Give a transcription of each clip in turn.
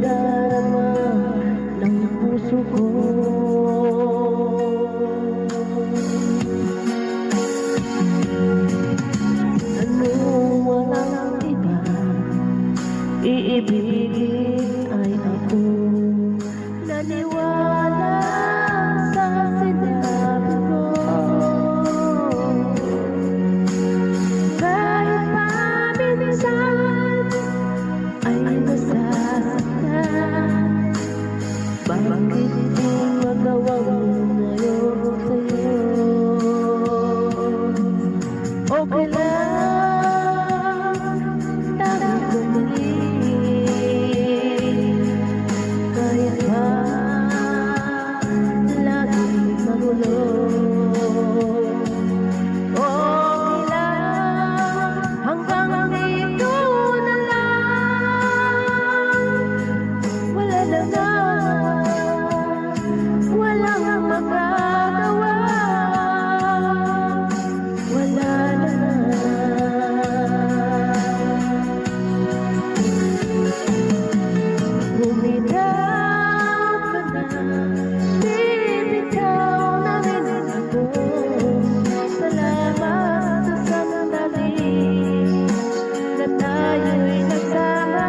darama ng puso ko. Ano walang iba, iibigin ay ako. Naniwala sa sinabi mo, kahit paminsan ay nasasaktan. Bakit di magawang lumayo sa'yo? Okay lang, tama kong mali, kahit pa laging magulo. Okay lang, hanggang dito na lang. Wala na nga, walang magagawa. Wala na nga. Bumitaw ka na, bibitaw na rin ako. Salamat sa sandali na tayo'y nagsama.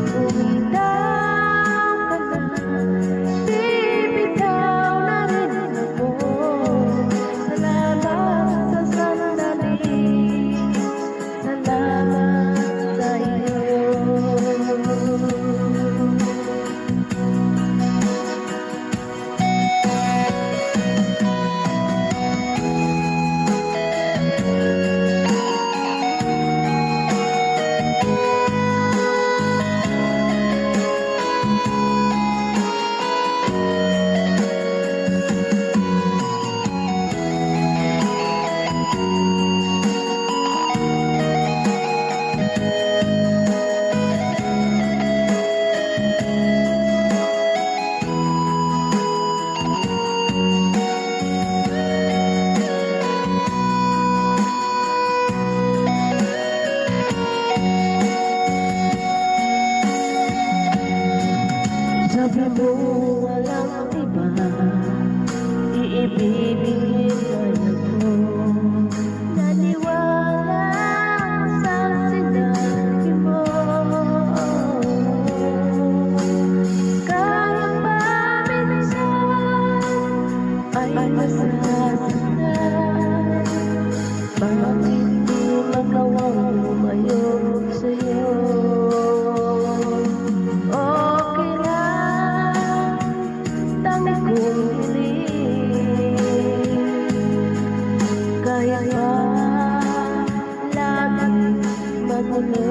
Bumitaw ka na, bibitaw na rin ako. Salamat sa sandali, salamat sa iyo. Sabi mo walang iba, iibigin ay ako. Naniwala sa sinabi mo, kahit paminsan ay masasaktan. Bakit di magawang lumayo sa'yo? Okay lang, tangi kong hiling, kaya pa laging magulo.